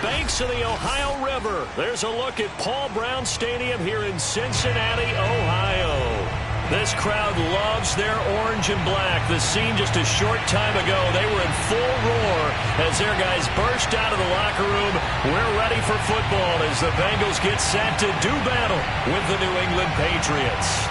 banks of the Ohio River. There's a look at Paul Brown Stadium here in Cincinnati, Ohio. This crowd loves their orange and black. The scene just a short time ago, they were in full roar as their guys burst out of the locker room. We're ready for football as the Bengals get set to do battle with the New England Patriots.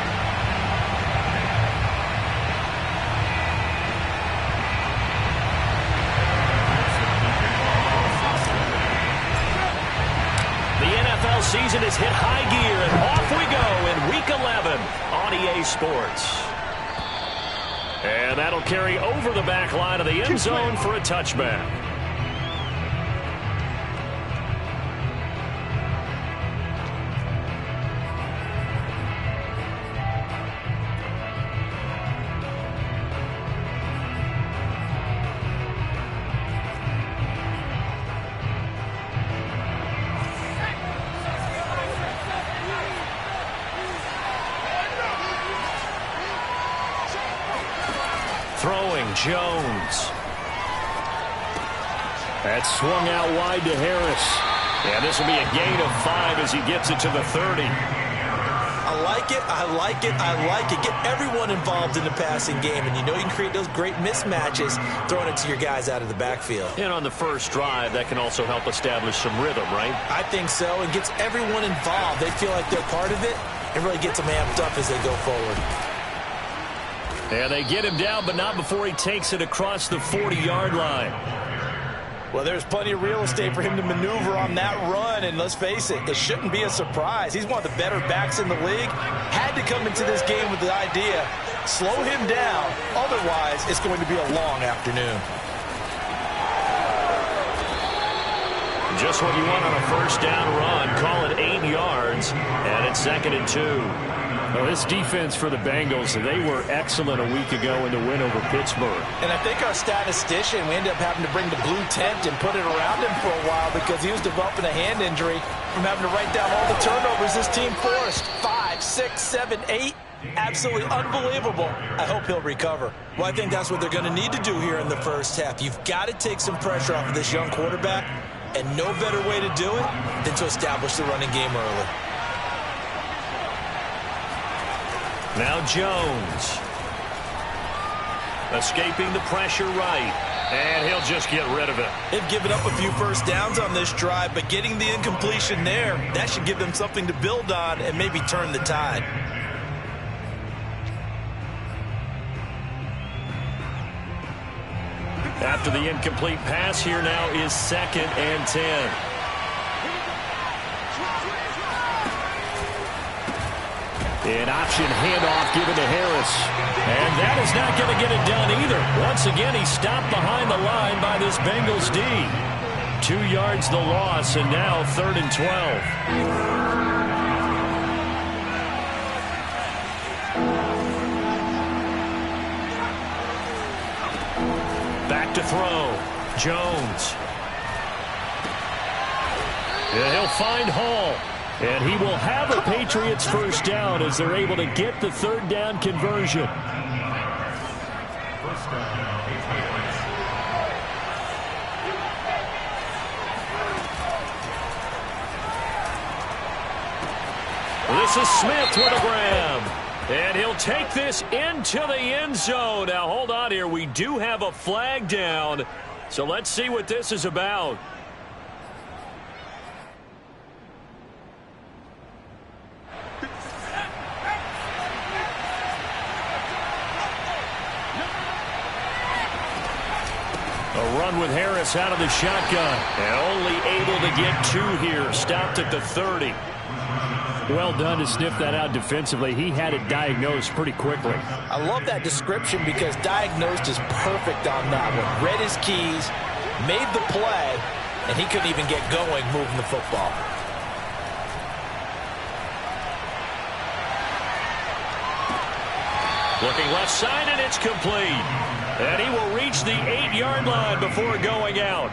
Season is hit high gear, and off we go in Week 11 on EA Sports. And that'll carry over the back line of the end zone for a touchback. Throwing, Jones. That's swung out wide to Harris. And this will be a gain of 5 as he gets it to the 30. I like it, I like it, I like it. Get everyone involved in the passing game, and you know you can create those great mismatches throwing it to your guys out of the backfield. And on the first drive, that can also help establish some rhythm, right? I think so. It gets everyone involved. They feel like they're part of it, and really gets them amped up as they go forward. And they get him down, but not before he takes it across the 40-yard line. Well, there's plenty of real estate for him to maneuver on that run, and let's face it, it shouldn't be a surprise. He's one of the better backs in the league. Had to come into this game with the idea, slow him down, otherwise it's going to be a long afternoon. Just what you want on a first down run. Call it 8 yards, and it's 2nd and 2. Well, this defense for the Bengals, they were excellent a week ago in the win over Pittsburgh. And I think our statistician, we ended up having to bring the blue tent and put it around him for a while because he was developing a hand injury from having to write down all the turnovers this team forced. 5, 6, 7, 8. Absolutely unbelievable. I hope he'll recover. Well, I think that's what they're going to need to do here in the first half. You've got to take some pressure off of this young quarterback, and no better way to do it than to establish the running game early. Now Jones. Escaping the pressure right. And he'll just get rid of it. They've given up a few first downs on this drive, but getting the incompletion there, that should give them something to build on and maybe turn the tide. After the incomplete pass, here now is 2nd and 10. An option handoff given to Harris. And that is not going to get it done either. Once again, he's stopped behind the line by this Bengals D. 2 yards the loss, and now 3rd and 12. Back to throw. Jones. And he'll find Hall. And he will have a Patriots first down as they're able to get the 3rd down conversion. This is Smith with a grab. And he'll take this into the end zone. Now, hold on here. We do have a flag down. So let's see what this is about. A run with Harris out of the shotgun. And only able to get 2 here. Stopped at the 30. Well done to sniff that out defensively. He had it diagnosed pretty quickly. I love that description because diagnosed is perfect on that one. Read his keys, made the play, and he couldn't even get going moving the football. Looking left side, and it's complete. And he will reach the 8-yard line before going out.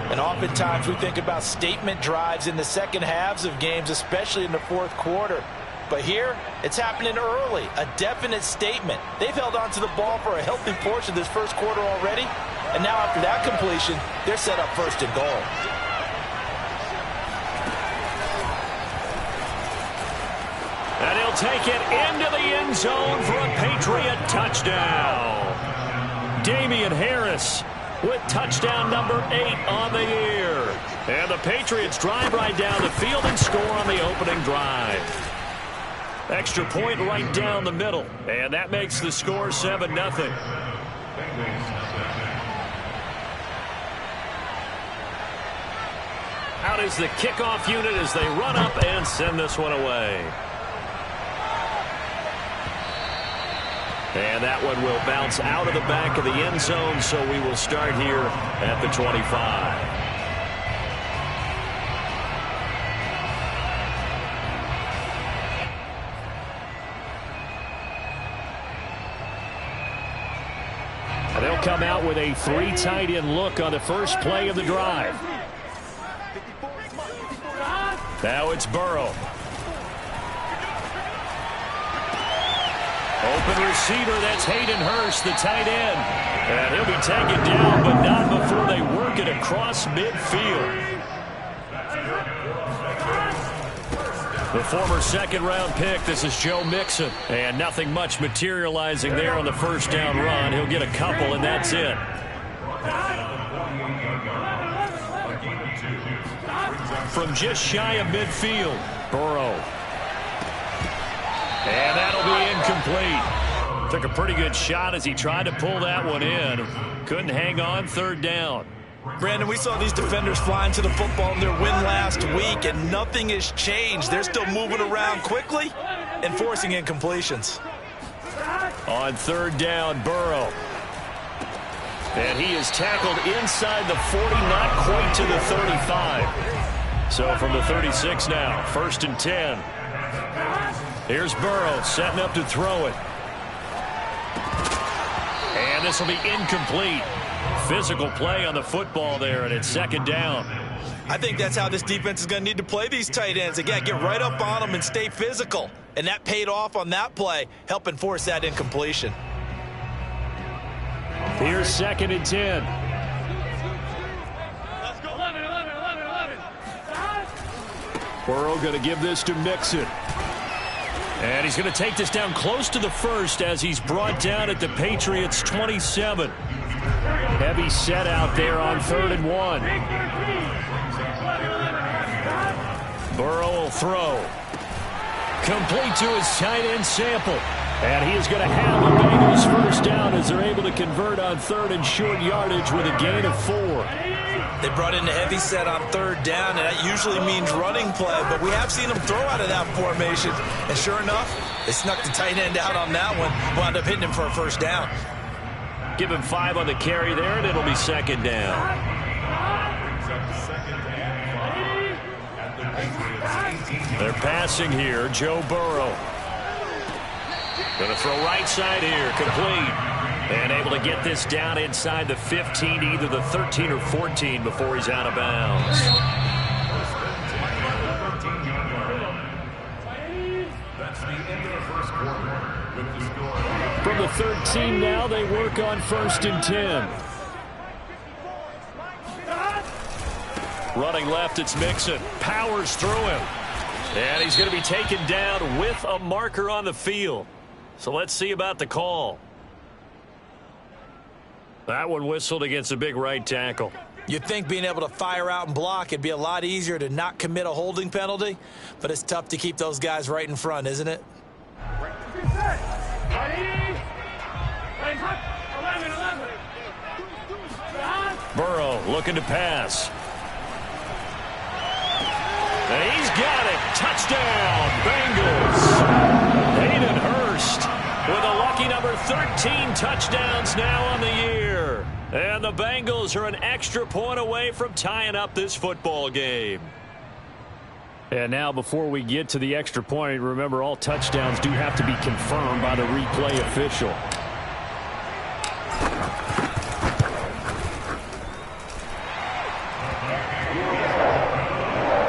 And oftentimes we think about statement drives in the second halves of games, especially in the fourth quarter. But here, it's happening early, a definite statement. They've held on to the ball for a healthy portion of this first quarter already. And now after that completion, they're set up 1st and goal. take it into the end zone for a Patriot touchdown. Damian Harris with touchdown number 8 on the year. And the Patriots drive right down the field and score on the opening drive. Extra point right down the middle. And that makes the score 7-0. Out is the kickoff unit as they run up and send this one away. And that one will bounce out of the back of the end zone, so we will start here at the 25. And they'll come out with a 3 tight end look on the first play of the drive. Now it's Burrow. Open receiver, that's Hayden Hurst, the tight end. And he'll be taken down, but not before they work it across midfield. The former second-round pick, this is Joe Mixon. And nothing much materializing there on the first down run. He'll get a couple, and that's it. From just shy of midfield, Burrow. And that'll be incomplete. Took a pretty good shot as he tried to pull that one in. Couldn't hang on, third down. Brandon, we saw these defenders flying to the football in their win last week, and nothing has changed. They're still moving around quickly and forcing incompletions. On third down, Burrow. And he is tackled inside the 40, not quite to the 35. So from the 36 now, 1st and 10. Here's Burrow setting up to throw it. And this will be incomplete. Physical play on the football there, and it's 2nd down. I think that's how this defense is going to need to play these tight ends. Again, get right up on them and stay physical. And that paid off on that play, helping force that incompletion. Here's 2nd and 10. Let's go. 11. Burrow going to give this to Mixon. And he's going to take this down close to the first as he's brought down at the Patriots' 27. Heavy set out there on 3rd and 1. Burrow will throw. Complete to his tight end Sample. And he is going to have the Bengals first down as they're able to convert on 3rd and short yardage with a gain of 4. They brought in a heavy set on 3rd down, and that usually means running play, but we have seen them throw out of that formation. And sure enough, they snuck the tight end out on that one, wound up hitting him for a first down. Give him 5 on the carry there, and it'll be 2nd down. They're passing here, Joe Burrow. Going to throw right side here, complete. And able to get this down inside the 15, either the 13 or 14 before he's out of bounds. From the 13 now, they work on 1st and 10. Running left, it's Mixon. Powers through him. And he's going to be taken down with a marker on the field. So let's see about the call. That one whistled against a big right tackle. You'd think being able to fire out and block, it'd be a lot easier to not commit a holding penalty, but it's tough to keep those guys right in front, isn't it? Burrow looking to pass. And he's got it. Touchdown, Bengals. Hayden Hurst with a lucky number 13 touchdowns now on the year. And the Bengals are an extra point away from tying up this football game. And now before we get to the extra point, remember all touchdowns do have to be confirmed by the replay official.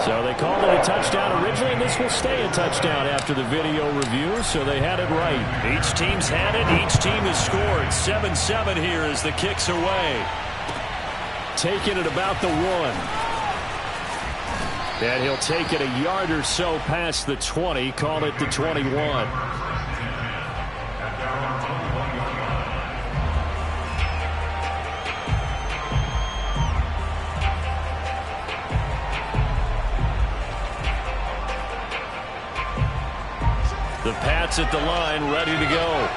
So they called it a touchdown originally, and this will stay a touchdown after the video review, so they had it right. Each team's had it. Each team has scored. 7-7 here as the kick's away. Taking it about the 1. And he'll take it a yard or so past the 20, call it the 21. The Pats at the line, ready to go.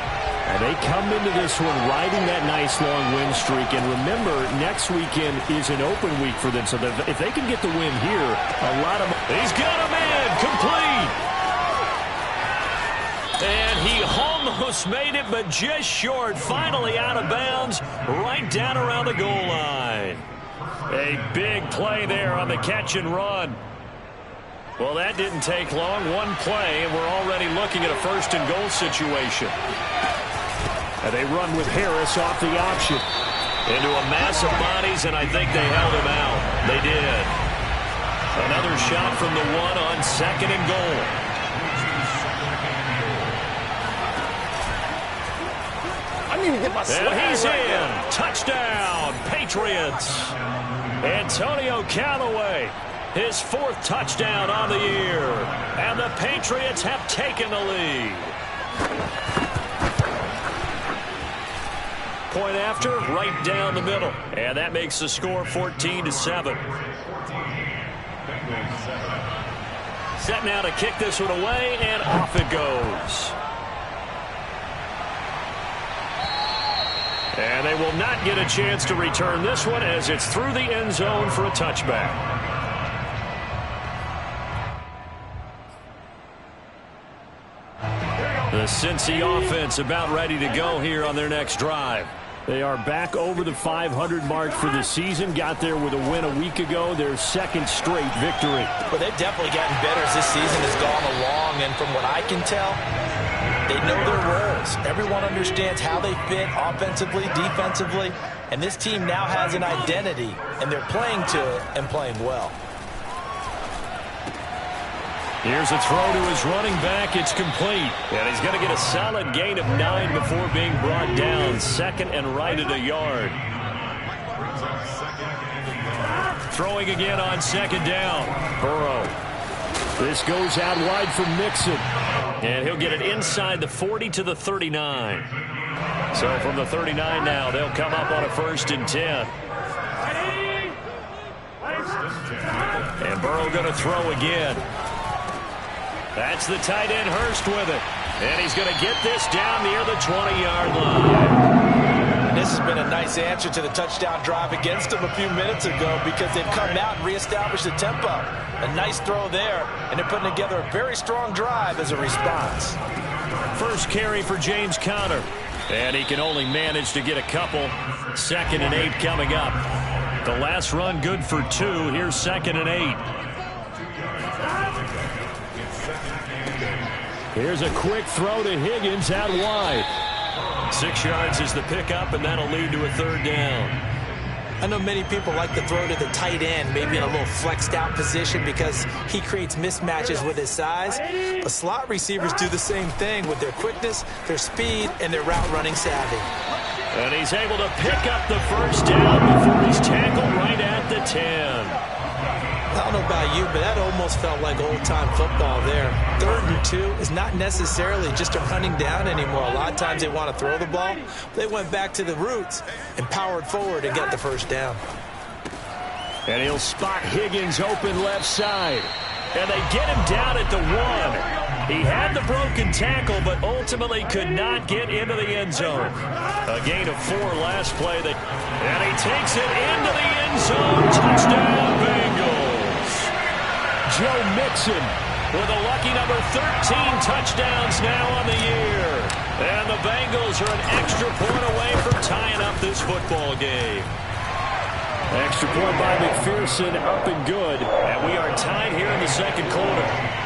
And they come into this one riding that nice long win streak. And remember, next weekend is an open week for them. So if they can get the win here, a lot of... He's got a man, complete. And he almost made it, but just short. Finally out of bounds, right down around the goal line. A big play there on the catch and run. Well, that didn't take long. One play, and we're already looking at a first and goal situation. And they run with Harris off the option. Into a mass of bodies, and I think they held him out. They did. Another shot from the one on second and goal. I need to get my swag And he's right in. now. Touchdown, Patriots. Antonio Callaway, his 4th touchdown on the year. And the Patriots have taken the lead. Point after, right down the middle. And that makes the score 14-7. Set now to kick this one away, and off it goes. And they will not get a chance to return this one as it's through the end zone for a touchback. The Cincy offense about ready to go here on their next drive. They are back over the 500 mark for the season. Got there with a win a week ago. Their 2nd straight victory. Well, they've definitely gotten better as this season has gone along. And from what I can tell, they know their roles. Everyone understands how they fit offensively, defensively. And this team now has an identity. And they're playing to it and playing well. Here's a throw to his running back. It's complete. And he's going to get a solid gain of 9 before being brought down. Second and right at a yard. Throwing again on second down. Burrow. This goes out wide for Mixon. And he'll get it inside the 40 to the 39. So from the 39 now, they'll come up on a 1st and 10. And Burrow going to throw again. That's the tight end Hurst with it. And he's going to get this down near the 20-yard line. This has been a nice answer to the touchdown drive against them a few minutes ago because they've come out and reestablished the tempo. A nice throw there, and they're putting together a very strong drive as a response. First carry for James Conner. And he can only manage to get a couple. 2nd and 8 coming up. The last run good for 2. Here's 2nd and 8. Here's a quick throw to Higgins out wide. 6 yards is the pickup, and that'll lead to a 3rd down. I know many people like to throw to the tight end, maybe in a little flexed out position because he creates mismatches with his size. But slot receivers do the same thing with their quickness, their speed, and their route running savvy. And he's able to pick up the 1st down before he's tackled right at the 10. I don't know about you, but that almost felt like old-time football there. 3rd and 2 is not necessarily just a running down anymore. A lot of times they want to throw the ball. They went back to the roots and powered forward and got the 1st down. And he'll spot Higgins open left side. And they get him down at the 1. He had the broken tackle, but ultimately could not get into the end zone. A gain of 4 last play. And he takes it into the end zone. Touchdown, Bengals. Joe Mixon with a lucky number 13 touchdowns now on the year. And the Bengals are an extra point away from tying up this football game. Extra point by McPherson, up and good. And we are tied here in the 2nd quarter.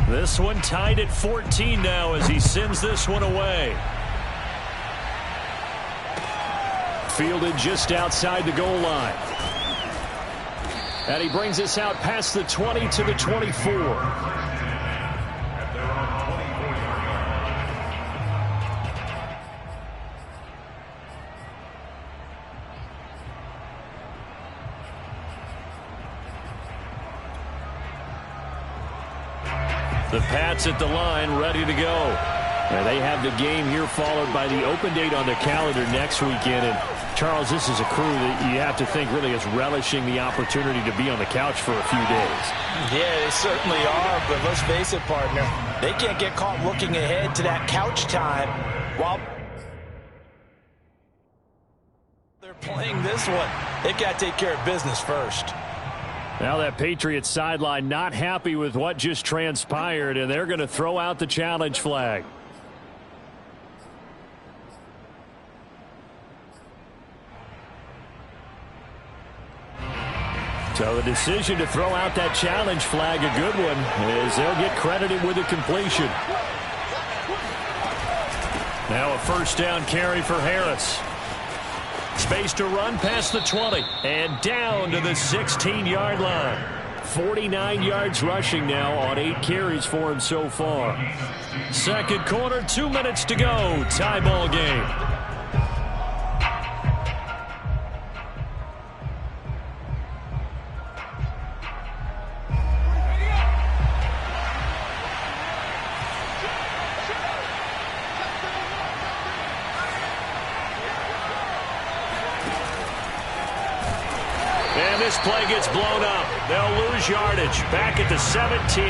This one tied at 14 now as he sends this one away. fielded just outside the goal line. And he brings us out past the 20 to the 24. The Pats at the line, ready to go. And they have the game here followed by the open date on their calendar next weekend. And, Charles, this is a crew that you have to think really is relishing the opportunity to be on the couch for a few days. Yeah, they certainly are, but let's face it, partner. They can't get caught looking ahead to that couch time while they're playing this one. They've got to take care of business first. Now that Patriots sideline not happy with what just transpired, and they're going to throw out the challenge flag. So the decision to throw out that challenge flag, a good one, as they'll get credited with a completion. Now a first down carry for Harris. Space to run past the 20 and down to the 16-yard line. 49 yards rushing now on 8 carries for him so far. Second quarter, 2 minutes to go. Tie ball game. And this play gets blown up. They'll lose yardage. Back at the 17.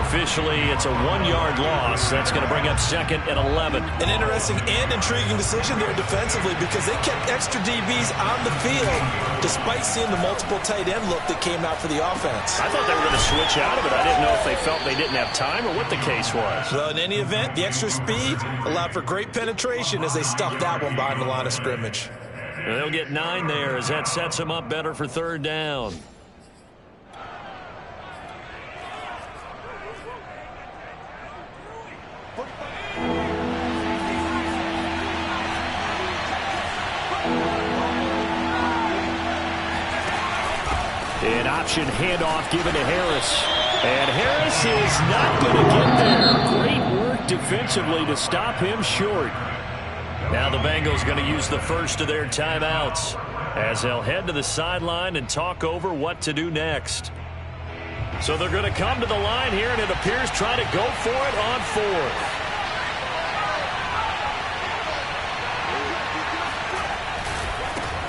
Officially, it's a 1-yard loss. That's going to bring up second and 11. An interesting and intriguing decision there defensively because they kept extra DBs on the field despite seeing the multiple tight end look that came out for the offense. I thought they were going to switch out of it. I didn't know if they felt they didn't have time or what the case was. Well, in any event, the extra speed allowed for great penetration as they stuffed that one behind the line of scrimmage. They'll get 9 there as that sets them up better for third down. An option handoff given to Harris. And Harris is not going to get there. Great work defensively to stop him short. Now the Bengals going to use the first of their timeouts as they'll head to the sideline and talk over what to do next. So they're going to come to the line here, and it appears trying to go for it on fourth.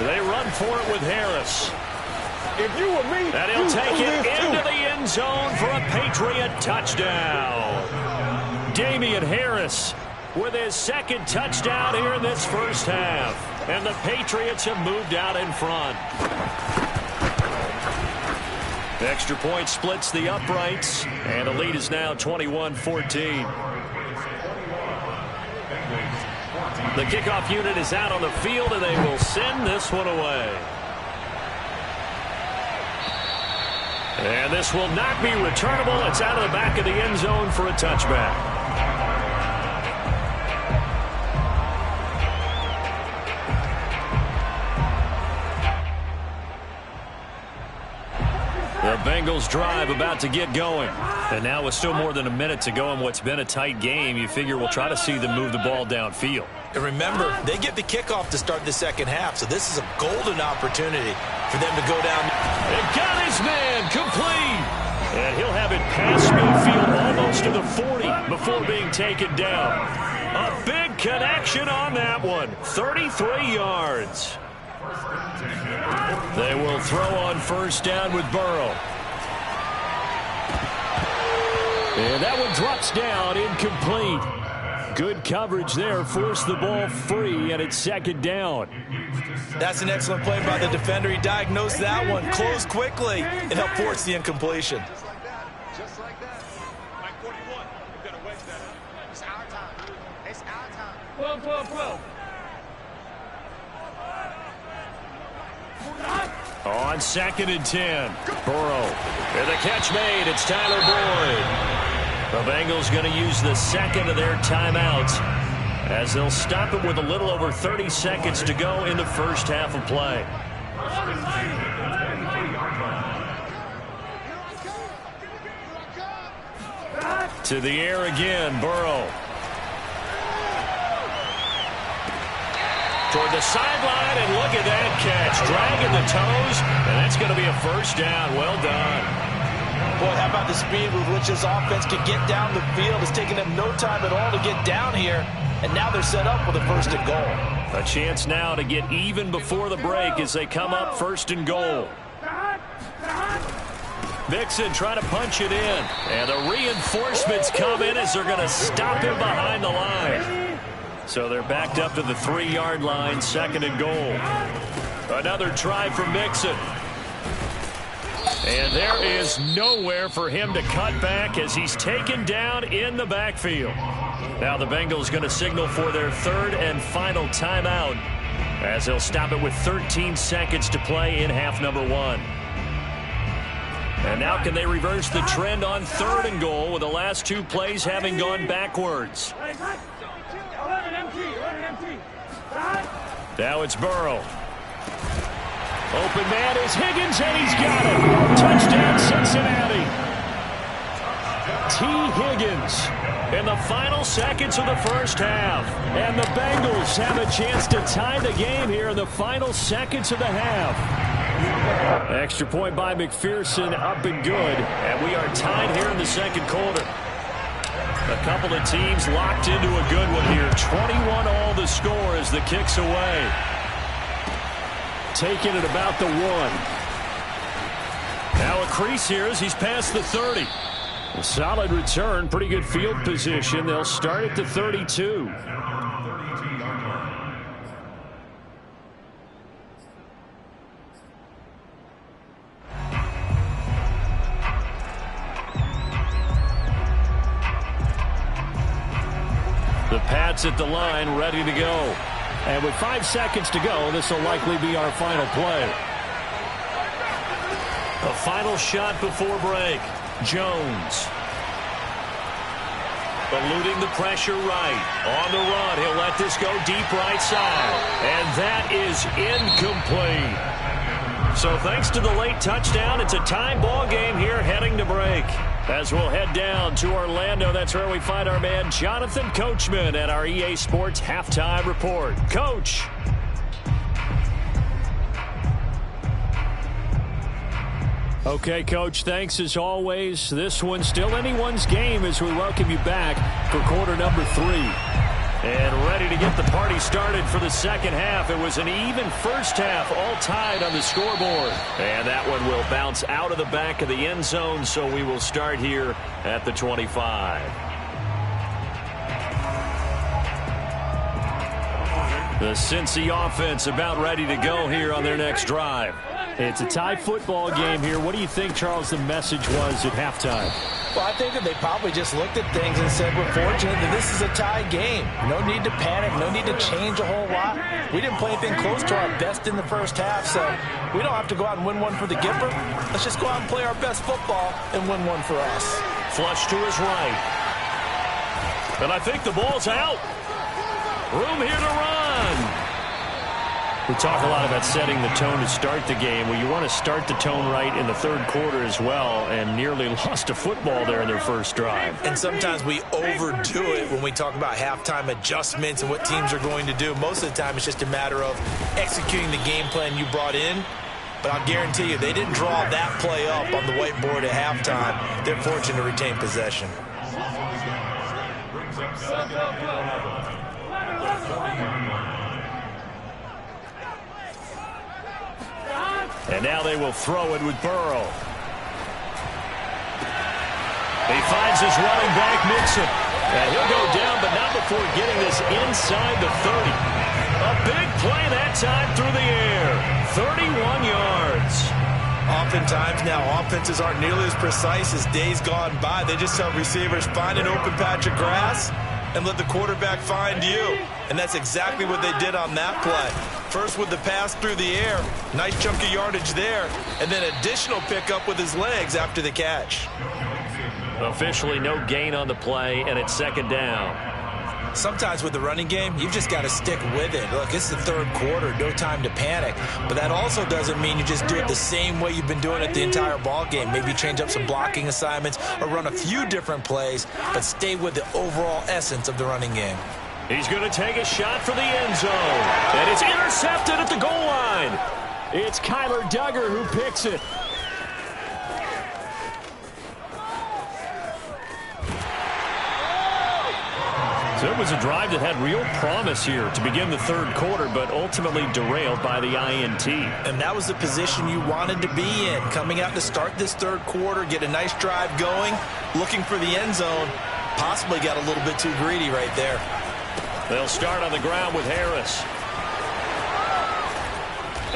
They run for it with Harris. If you were me, and he'll take it into the end zone for a Patriot touchdown. Damian Harris with his second touchdown here in this first half. And the Patriots have moved out in front. Extra point splits the uprights, and the lead is now 21-14. The kickoff unit is out on the field, and they will send this one away. And this will not be returnable. It's out of the back of the end zone for a touchback. The Bengals drive about to get going. And now with still more than a minute to go in what's been a tight game, you figure we'll try to see them move the ball downfield. And remember, they get the kickoff to start the second half, so this is a golden opportunity for them to go down. And got his man complete. And he'll have it past midfield almost to the 40 before being taken down. A big connection on that one. 33 yards. They will throw on first down with Burrow. And that one drops down, incomplete. Good coverage there, forced the ball free, and it's second down. That's an excellent play by the defender. He diagnosed that one, closed quickly, and helped force the incompletion. Just like that. Mike 41, we've got to wedge that up. It's our time. It's our time. Whoa. On second and 10, Burrow. And the catch made. It's Tyler Boyd. The Bengals going to use the second of their timeouts as they'll stop it with a little over 30 seconds to go in the first half of play. To the air again, Burrow. Toward the sideline, and look at that catch. Dragging the toes, and that's going to be a first down. Well done. Boy, how about the speed with which this offense could get down the field? It's taken them no time at all to get down here, and now they're set up with a first and goal. A chance now to get even before the break as they come up first and goal. Mixon trying to punch it in, and the reinforcements come in as they're going to stop him behind the line. So they're backed up to the 3-yard line, second and goal. Another try for Mixon. And there is nowhere for him to cut back as he's taken down in the backfield. Now the Bengals going to signal for their third and final timeout as they'll stop it with 13 seconds to play in half number 1. And now can they reverse the trend on third and goal with the last 2 plays having gone backwards? Now it's Burrow. Open man is Higgins, and he's got it. Touchdown, Cincinnati. T. Higgins in the final seconds of the first half. And the Bengals have a chance to tie the game here in the final seconds of the half. Extra point by McPherson, up and good. And we are tied here in the second quarter. A couple of teams locked into a good one here. 21 all the score as the kick's away. Taking it about the 1. Now a crease here as he's past the 30. A solid return, pretty good field position. They'll start at the 32. The Pats at the line, ready to go. And with 5 seconds to go, this will likely be our final play. A final shot before break. Jones. Eluding the pressure right. On the run, he'll let this go deep right side. And that is incomplete. So thanks to the late touchdown, it's a tie ball game here heading to break. As we'll head down to Orlando, that's where we find our man Jonathan Coachman at our EA Sports Halftime Report. Coach. Okay, Coach, thanks as always. This one's still anyone's game as we welcome you back for quarter number 3. And ready to get the party started for the second half. It was an even first half, all tied on the scoreboard. And that one will bounce out of the back of the end zone, so we will start here at the 25. The Cincy offense about ready to go here on their next drive. It's a tie football game here. What do you think, Charles, the message was at halftime? Well, I think that they probably just looked at things and said, we're fortunate that this is a tie game. No need to panic. No need to change a whole lot. We didn't play anything close to our best in the first half, so we don't have to go out and win one for the Gipper. Let's just go out and play our best football and win one for us. Flush to his right. And I think the ball's out. Room here to run. We talk a lot about setting the tone to start the game. Well, you want to start the tone right in the third quarter as well, and nearly lost a football there in their first drive. And sometimes we overdo it when we talk about halftime adjustments and what teams are going to do. Most of the time, it's just a matter of executing the game plan you brought in. But I'll guarantee you, they didn't draw that play up on the whiteboard at halftime. They're fortunate to retain possession. And now they will throw it with Burrow. He finds his running back, Mixon. And he'll go down, but not before getting this inside the 30. A big play that time through the air. 31 yards. Oftentimes now, offenses aren't nearly as precise as days gone by. They just tell receivers, find an open patch of grass and let the quarterback find you. And that's exactly what they did on that play. First with the pass through the air, nice chunk of yardage there, and then additional pickup with his legs after the catch. Officially no gain on the play, and it's second down. Sometimes with the running game, you've just got to stick with it. Look, it's the third quarter, no time to panic. But that also doesn't mean you just do it the same way you've been doing it the entire ball game. Maybe change up some blocking assignments or run a few different plays, but stay with the overall essence of the running game. He's going to take a shot for the end zone. And it's intercepted at the goal line. It's Kyler Duggar who picks it. So it was a drive that had real promise here to begin the third quarter, but ultimately derailed by the INT. And that was the position you wanted to be in. Coming out to start this third quarter, get a nice drive going, looking for the end zone. Possibly got a little bit too greedy right there. They'll start on the ground with Harris.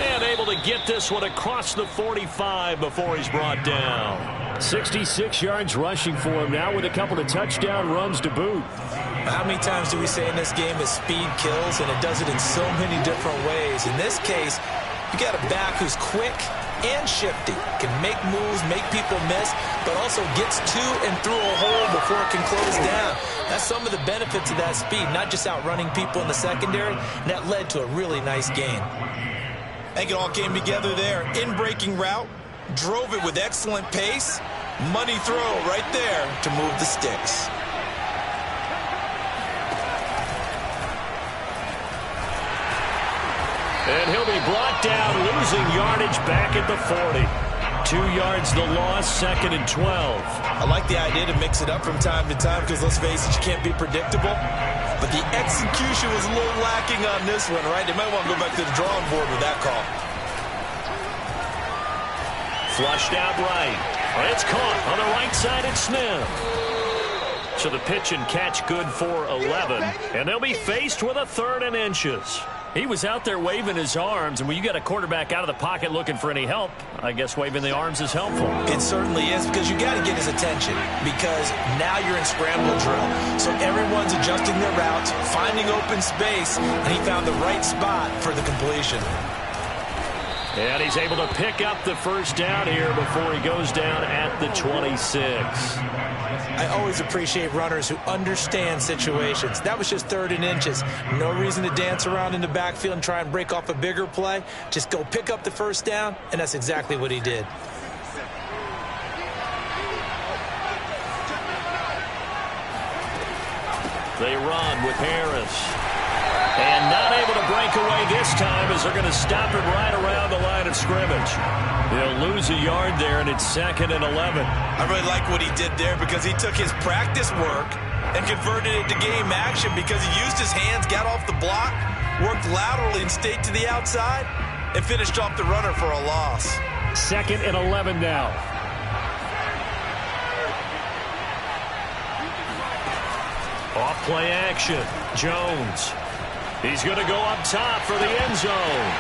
And able to get this one across the 45 before he's brought down. 66 yards rushing for him now with a couple of touchdown runs to boot. How many times do we say in this game that speed kills, and it does it in so many different ways? In this case, you got a back who's quick and shifty, can make moves, make people miss, but also gets to and through a hole before it can close down. That's some of the benefits of that speed, not just outrunning people in the secondary, and that led to a really nice gain. I think it all came together there. In-breaking route, drove it with excellent pace, money throw right there to move the sticks. And he'll be brought down, losing yardage back at the 40. 2 yards the loss, 2nd and 12. I like the idea to mix it up from time to time because, let's face it, you can't be predictable. But the execution was a little lacking on this one, right? They might want to go back to the drawing board with that call. Flushed out right. It's caught on the right side at Smith. So the pitch and catch good for 11. And they'll be faced with a 3rd and inches. He was out there waving his arms, and when you got a quarterback out of the pocket looking for any help, I guess waving the arms is helpful. It certainly is, because you got to get his attention, because now you're in scramble drill. So everyone's adjusting their routes, finding open space, and he found the right spot for the completion. And he's able to pick up the first down here before he goes down at the 26. I always appreciate runners who understand situations. That was just 3rd and inches. No reason to dance around in the backfield and try and break off a bigger play. Just go pick up the first down, and that's exactly what he did. They run with Harris. And not able to break away this time as they're going to stop him right around the line of scrimmage. He'll lose a yard there, and it's 2nd and 11. I really like what he did there because he took his practice work and converted it to game action because he used his hands, got off the block, worked laterally and stayed to the outside, and finished off the runner for a loss. 2nd and 11 now. Off play action. Jones. He's going to go up top for the end zone.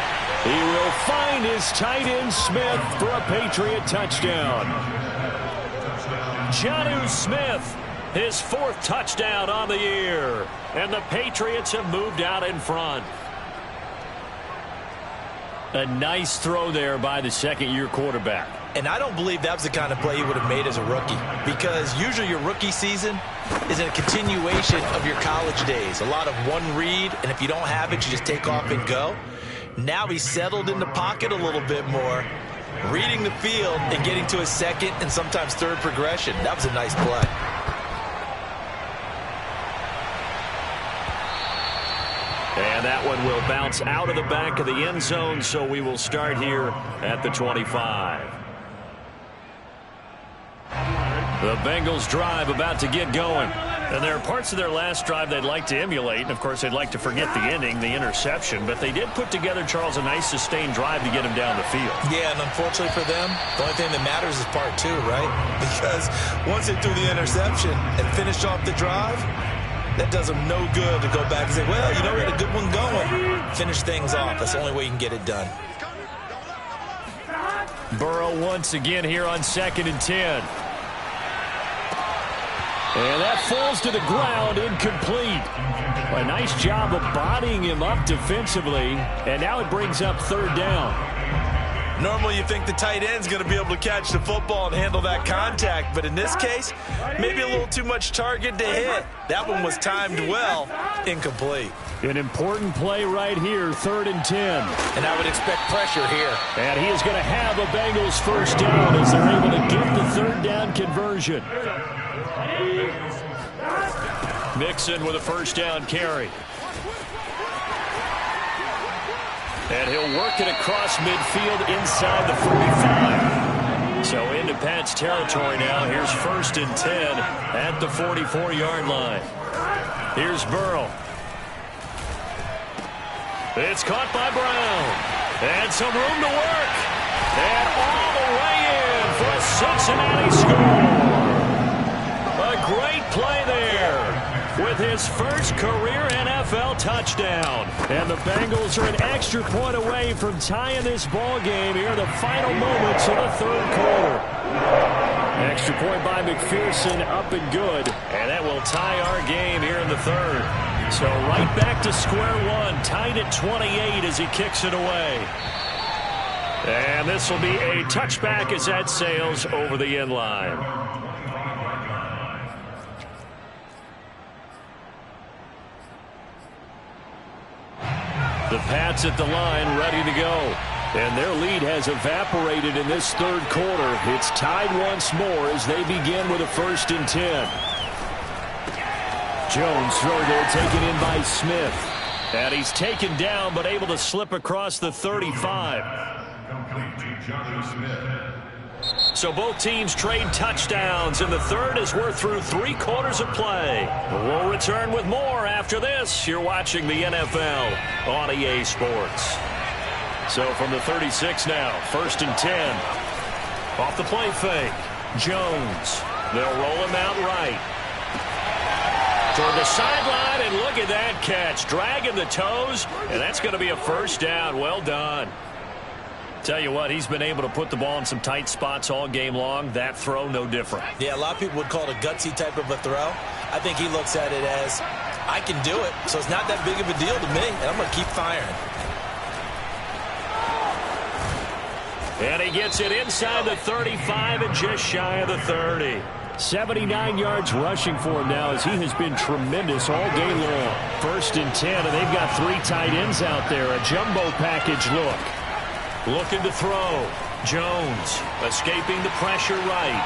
He will find his tight end Smith for a Patriot touchdown. Jonnu Smith, his 4th touchdown on the year. And the Patriots have moved out in front. A nice throw there by the 2nd-year quarterback. And I don't believe that was the kind of play he would have made as a rookie, because usually your rookie season is a continuation of your college days. A lot of one read, and if you don't have it, you just take off and go. Now he's settled in the pocket a little bit more, reading the field and getting to his 2nd and sometimes 3rd progression. That was a nice play. And that one will bounce out of the back of the end zone, so we will start here at the 25. The Bengals drive about to get going. And there are parts of their last drive they'd like to emulate. And, of course, they'd like to forget the ending, the interception. But they did put together, Charles, a nice sustained drive to get him down the field. Yeah, and unfortunately for them, the only thing that matters is part 2, right? Because once they threw the interception and finished off the drive, that does them no good to go back and say, well, you know, we had a good one going. Finish things off. That's the only way you can get it done. Burrow once again here on 2nd and 10. And that falls to the ground, incomplete. A nice job of bodying him up defensively. And now it brings up 3rd down. Normally you think the tight end's going to be able to catch the football and handle that contact, but in this case, maybe a little too much target to hit. That one was timed well, incomplete. An important play right here, 3rd and 10. And I would expect pressure here. And he is going to have a Bengals first down as they're able to get the 3rd down conversion. Mixon with a first down carry. And he'll work it across midfield inside the 45. So into Pat's territory now. Here's 1st and 10 at the 44-yard line. Here's Burrow. It's caught by Brown. And some room to work. And all the way in for a Cincinnati score. A great play there with his first career NFL touchdown. And the Bengals are an extra point away from tying this ball game here in the final moments of the 3rd quarter. Extra point by McPherson, up and good. And that will tie our game here in the 3rd. So right back to square one, tied at 28 as he kicks it away. And this will be a touchback as that sails over the end line. The Pats at the line, ready to go. And their lead has evaporated in this 3rd quarter. It's tied once more as they begin with a 1st and 10. Jones throw there, taken in by Smith. And he's taken down, but able to slip across the 35. So both teams trade touchdowns, and the 3rd as we're through 3 quarters of play. We'll return with more after this. You're watching the NFL on EA Sports. So from the 36 now, 1st and 10. Off the play fake. Jones. They'll roll him out right. Toward the sideline, and look at that catch. Dragging the toes, and that's going to be a first down. Well done. Tell you what, he's been able to put the ball in some tight spots all game long. That throw, no different. Yeah, a lot of people would call it a gutsy type of a throw. I think he looks at it as, I can do it, so it's not that big of a deal to me, and I'm going to keep firing. And he gets it inside the 35 and just shy of the 30. 79 yards rushing for him now as he has been tremendous all game long. 1st and 10, and they've got 3 tight ends out there. A jumbo package look. Looking to throw. Jones escaping the pressure right.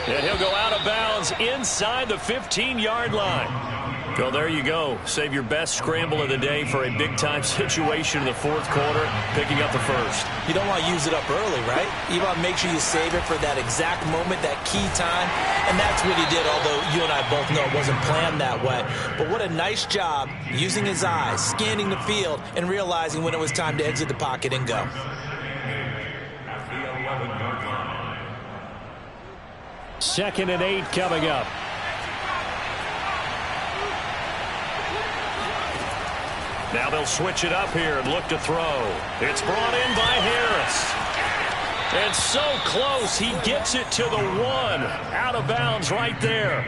And he'll go out of bounds inside the 15-yard line. Well, there you go. Save your best scramble of the day for a big-time situation in the 4th quarter, picking up the 1st. You don't want to use it up early, right? You want to make sure you save it for that exact moment, that key time, and that's what he did, although you and I both know it wasn't planned that way. But what a nice job using his eyes, scanning the field, and realizing when it was time to exit the pocket and go. Second and 8 coming up. Now they'll switch it up here and look to throw. It's brought in by Harris. And so close, he gets it to the 1. Out of bounds right there.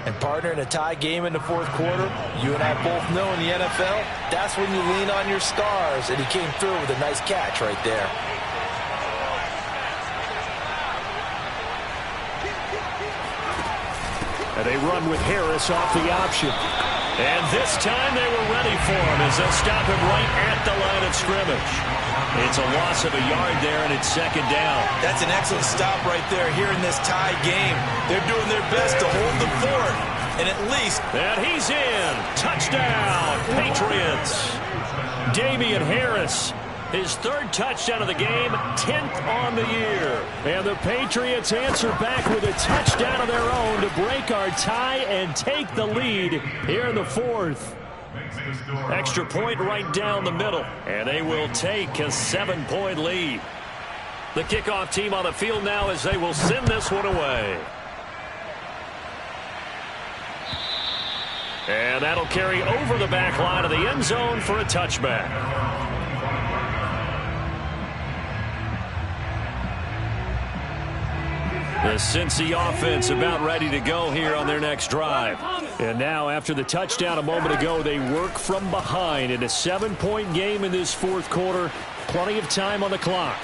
And partner, in a tie game in the 4th quarter, you and I both know in the NFL, that's when you lean on your stars. And he came through with a nice catch right there. And they run with Harris off the option. And this time they were ready for him as they'll stop him right at the line of scrimmage. It's a loss of a yard there, and it's 2nd down. That's an excellent stop right there here in this tie game. They're doing their best to hold the fort, and at least... And he's in. Touchdown, Patriots. Damian Harris, his 3rd touchdown of the game, 10th on the year. And the Patriots answer back with a touchdown of their own to break our tie and take the lead here in the 4th. Extra point right down the middle, and they will take a 7-point lead. The kickoff team on the field now as they will send this one away. And that'll carry over the back line of the end zone for a touchback. The Cincy offense about ready to go here on their next drive. And now, after the touchdown a moment ago, they work from behind in a 7-point game in this 4th quarter. Plenty of time on the clock.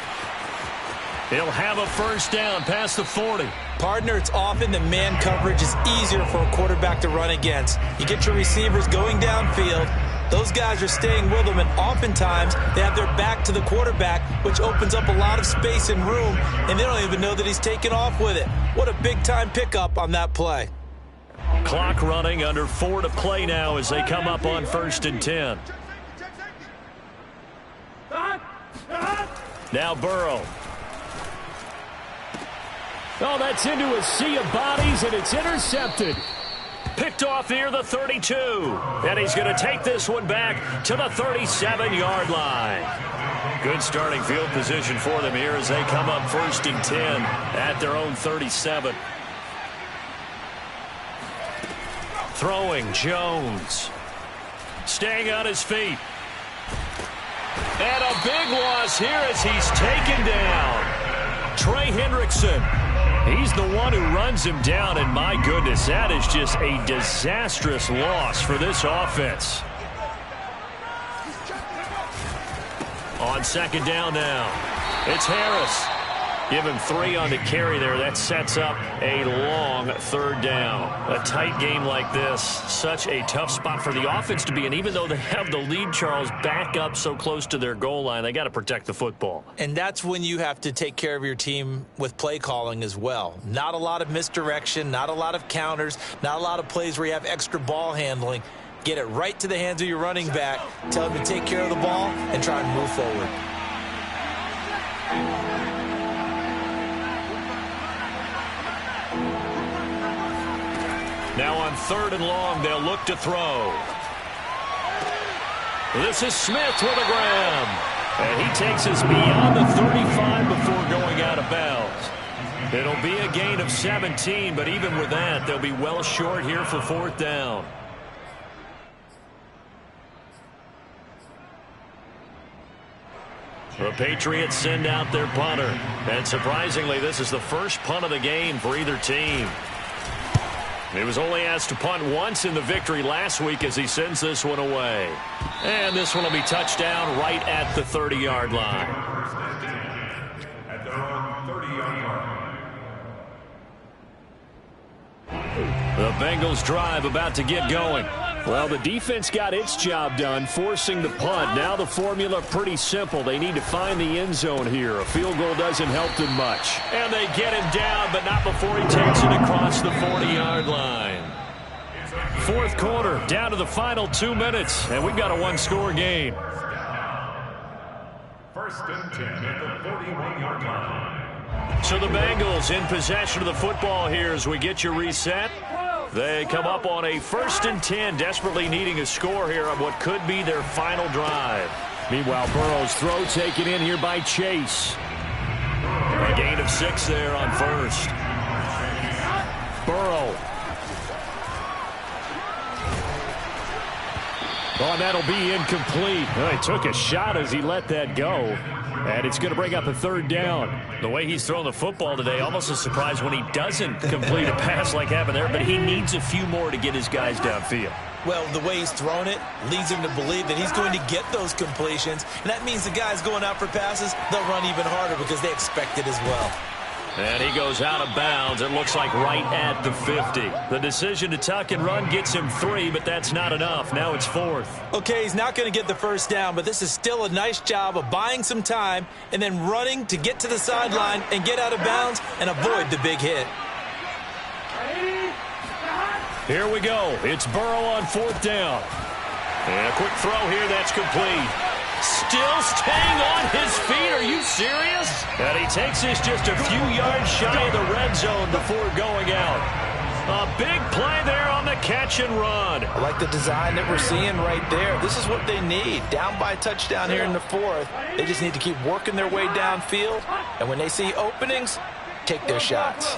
He'll have a first down past the 40. Partner, it's often the man coverage is easier for a quarterback to run against. You get your receivers going downfield. Those guys are staying with them, and oftentimes they have their back to the quarterback, which opens up a lot of space and room, and they don't even know that he's taken off with it. What a big-time pickup on that play. Clock running, under 4 to play now as they come up on 1st and 10. Now Burrow. Oh, that's into a sea of bodies, and it's intercepted. Picked off near the 32. And he's going to take this one back to the 37-yard line. Good starting field position for them here as they come up 1st and 10 at their own 37. Throwing, Jones. Staying on his feet. And a big loss here as he's taken down. Trey Hendrickson. He's the one who runs him down, and my goodness, that is just a disastrous loss for this offense. On 2nd down now, it's Harris. Give him 3 on the carry there. That sets up a long 3rd down. A tight game like this, such a tough spot for the offense to be in. Even though they have the lead, Charles, back up so close to their goal line, they got to protect the football. And that's when you have to take care of your team with play calling as well. Not a lot of misdirection, not a lot of counters, not a lot of plays where you have extra ball handling. Get it right to the hands of your running back, tell him to take care of the ball, and try and move forward. Now on 3rd and long, they'll look to throw. This is Smith with a grab. And he takes us beyond the 35 before going out of bounds. It'll be a gain of 17, but even with that, they'll be well short here for 4th down. The Patriots send out their punter. And surprisingly, this is the first punt of the game for either team. He was only asked to punt once in the victory last week as he sends this one away. And this one will be touched down right at the 30-yard line. At their own 30-yard line. The Bengals drive about to get going. Well, the defense got its job done, forcing the punt. Now the formula pretty simple. They need to find the end zone here. A field goal doesn't help them much. And they get him down, but not before he takes it across the 40-yard line. 4th quarter, down to the final 2 minutes, and we've got a 1-score game. 1st and 10 at the 41-yard line. So the Bengals in possession of the football here as we get you reset. They come up on a 1st and 10, desperately needing a score here on what could be their final drive. Meanwhile, Burrow's throw taken in here by Chase. A gain of 6 there on 1st. Burrow. Oh, and that'll be incomplete. Well, he took a shot as he let that go. And it's going to bring up a 3rd down. The way he's thrown the football today, almost a surprise when he doesn't complete a pass like happened there, but he needs a few more to get his guys downfield. Well, the way he's thrown it leads him to believe that he's going to get those completions, and that means the guys going out for passes, they'll run even harder because they expect it as well. And he goes out of bounds, it looks like right at the 50. The decision to tuck and run gets him 3, but that's not enough. Now it's 4th. Okay, he's not going to get the first down, but this is still a nice job of buying some time and then running to get to the sideline and get out of bounds and avoid the big hit. Here we go. It's Burrow on 4th down. And a quick throw here, that's complete. Still staying on his feet. Are you serious? And he takes this just a few yards shy of the red zone before going out. A big play there on the catch and run. I like the design that we're seeing right there. This is what they need. Down by a touchdown here in the 4th. They just need to keep working their way downfield. And when they see openings, take their shots.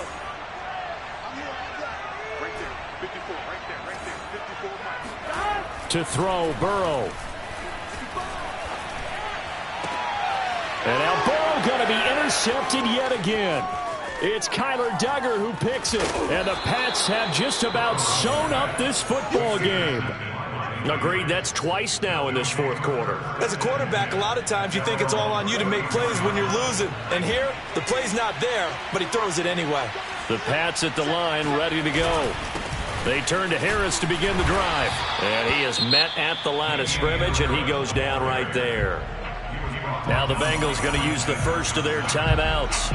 To throw, Burrow. And now Burrow going to be intercepted yet again. It's Kyler Duggar who picks it. And the Pats have just about sewn up this football game. Agreed, that's twice now in this fourth quarter. As a quarterback, a lot of times you think it's all on you to make plays when you're losing. And here, the play's not there, but he throws it anyway. The Pats at the line, ready to go. They turn to Harris to begin the drive. And he is met at the line of scrimmage, and he goes down right there. Now the Bengals going to use the first of their timeouts,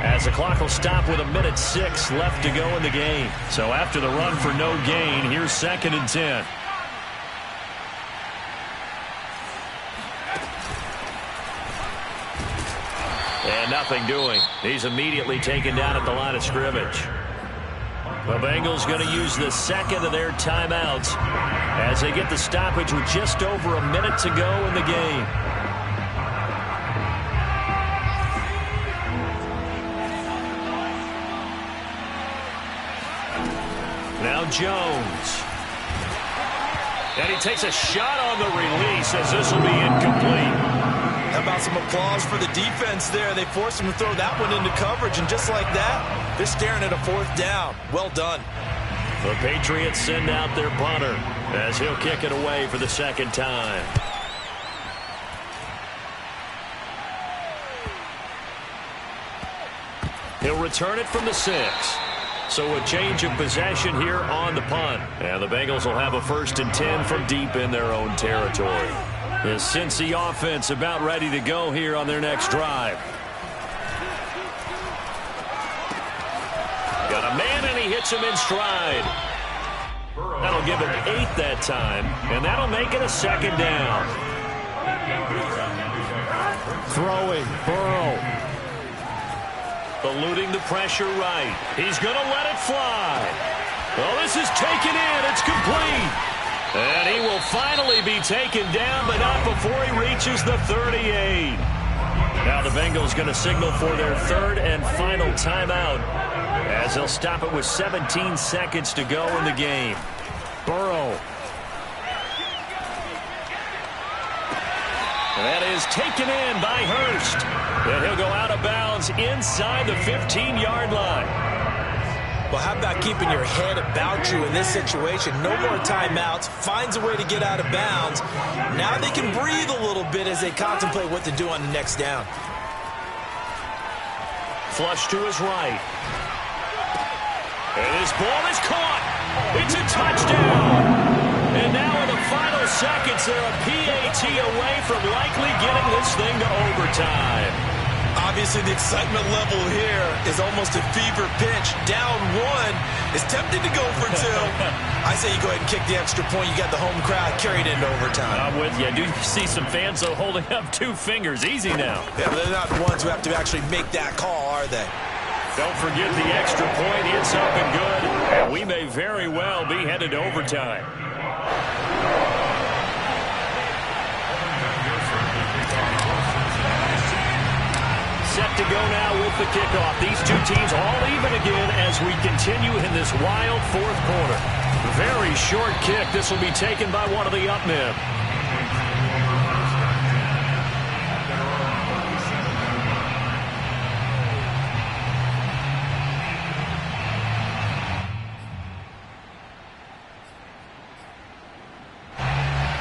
as the clock will stop with 1:06 left to go in the game. So after the run for no gain, here's 2nd and 10. And nothing doing. He's immediately taken down at the line of scrimmage. The Bengals going to use the second of their timeouts as they get the stoppage with just over a minute to go in the game. Now Jones. And he takes a shot on the release as this will be incomplete. How about some applause for the defense there? They forced him to throw that one into coverage, and just like that, they're staring at a 4th down. Well done. The Patriots send out their punter as he'll kick it away for the second time. He'll return it from the 6. So a change of possession here on the punt. And the Bengals will have a 1st and 10 from deep in their own territory. The Cincy offense about ready to go here on their next drive. Got a man, and he hits him in stride. That'll give him 8 that time, and that'll make it a 2nd down. Throwing, Burrow. Eluding the pressure right. He's going to let it fly. Well, this is taken in. It's complete. And he will finally be taken down, but not before he reaches the 38. Now the Bengals going to signal for their 3rd and final timeout, as they'll stop it with 17 seconds to go in the game. Burrow. And that is taken in by Hurst. And he'll go out of bounds inside the 15-yard line. Well, how about keeping your head about you in this situation? No more timeouts. Finds a way to get out of bounds. Now they can breathe a little bit as they contemplate what to do on the next down. Flush to his right. And his ball is caught. It's a touchdown. And now in the final seconds, they're a PAT away from likely getting this thing to overtime. Obviously, the excitement level here is almost a fever pitch. Down 1 is tempted to go for 2. I say you go ahead and kick the extra point. You got the home crowd carried into overtime. I'm with you. I do see some fans holding up 2 fingers. Easy now. Yeah, but they're not the ones who have to actually make that call, are they? Don't forget the extra point. It's up and good. And we may very well be headed to overtime. Set to go now with the kickoff. These 2 teams all even again as we continue in this wild 4th quarter. Very short kick. This will be taken by one of the up men.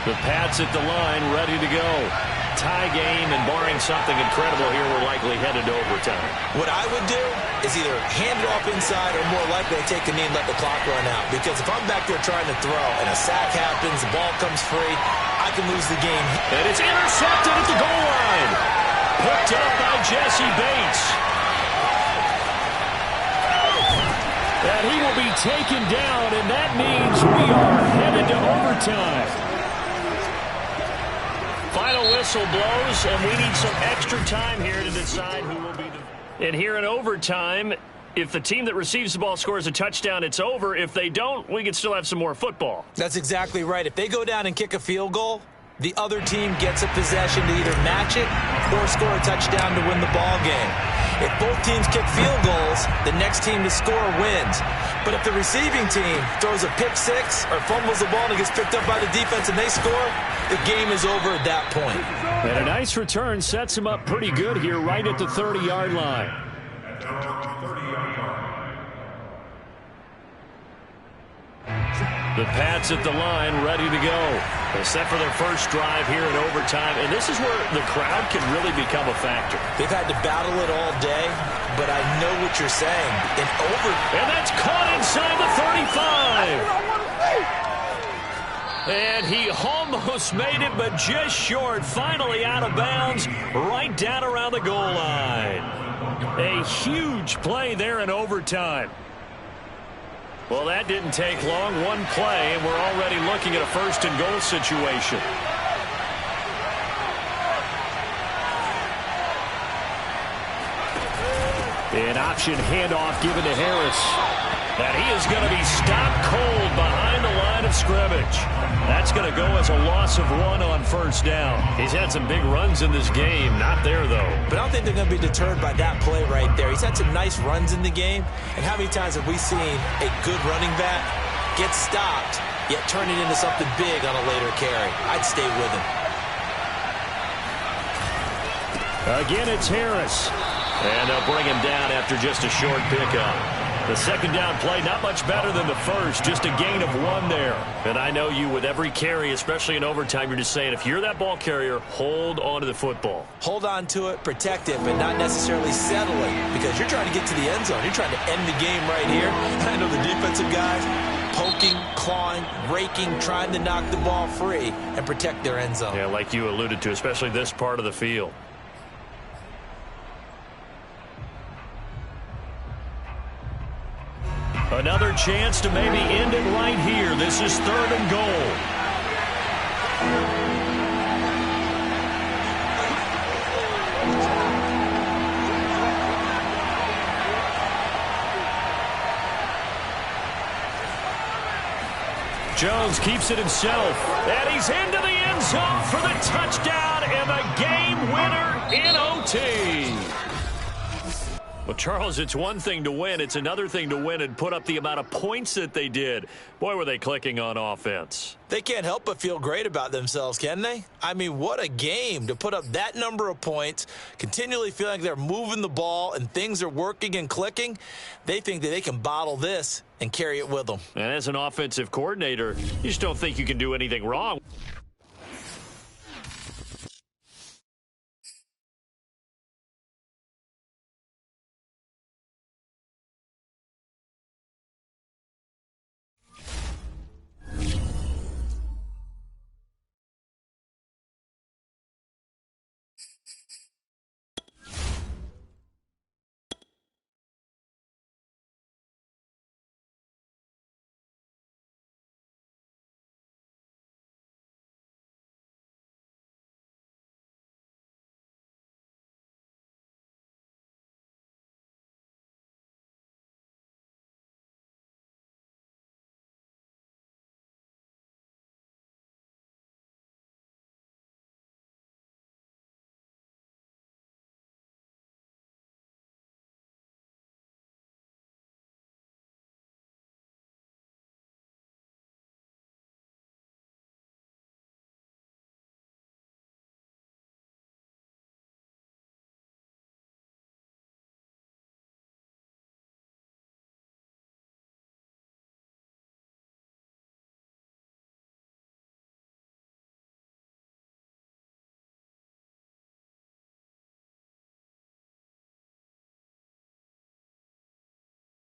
The Pats at the line, ready to go. Tie game, and barring something incredible here, we're likely headed to overtime. What I would do is either hand it off inside or more likely take a knee and let the clock run out. Because if I'm back there trying to throw and a sack happens, the ball comes free, I can lose the game. And it's intercepted at the goal line. Picked up by Jesse Bates. And he will be taken down, and that means we are headed to overtime. Final whistle blows, and we need some extra time here to decide who will be the... And here in overtime, if the team that receives the ball scores a touchdown, it's over. If they don't, we can still have some more football. That's exactly right. If they go down and kick a field goal, the other team gets a possession to either match it or score a touchdown to win the ball game. If both teams kick field goals, the next team to score wins. But if the receiving team throws a pick six or fumbles the ball and it gets picked up by the defense and they score, the game is over at that point. And a nice return sets him up pretty good here right at the 30-yard line. The Pats at the line, ready to go. They're set for their first drive here in overtime, and this is where the crowd can really become a factor. They've had to battle it all day, but I know what you're saying. And that's caught inside the 35. And he almost made it, but just short. Finally out of bounds, right down around the goal line. A huge play there in overtime. Well, that didn't take long. One play, and we're already looking at a first-and-goal situation. An option handoff given to Harris. And he is going to be stopped cold behind the line of scrimmage. That's going to go as a loss of 1 on first down. He's had some big runs in this game. Not there, though. But I don't think they're going to be deterred by that play right there. He's had some nice runs in the game. And how many times have we seen a good running back get stopped, yet turn it into something big on a later carry? I'd stay with him. Again, it's Harris. And they'll bring him down after just a short pickup. The second down play, not much better than the first, just a gain of 1 there. And I know you, with every carry, especially in overtime, you're just saying, if you're that ball carrier, hold on to the football. Hold on to it, protect it, but not necessarily settle it, because you're trying to get to the end zone. You're trying to end the game right here. I know the defensive guys poking, clawing, raking, trying to knock the ball free and protect their end zone. Yeah, like you alluded to, especially this part of the field. Another chance to maybe end it right here. This is 3rd and goal. Jones keeps it himself, and he's into the end zone for the touchdown and the game winner in OT. Well, Charles, it's one thing to win. It's another thing to win and put up the amount of points that they did. Boy, were they clicking on offense. They can't help but feel great about themselves, can they? I mean, what a game to put up that number of points, continually feeling like they're moving the ball and things are working and clicking. They think that they can bottle this and carry it with them. And as an offensive coordinator, you just don't think you can do anything wrong.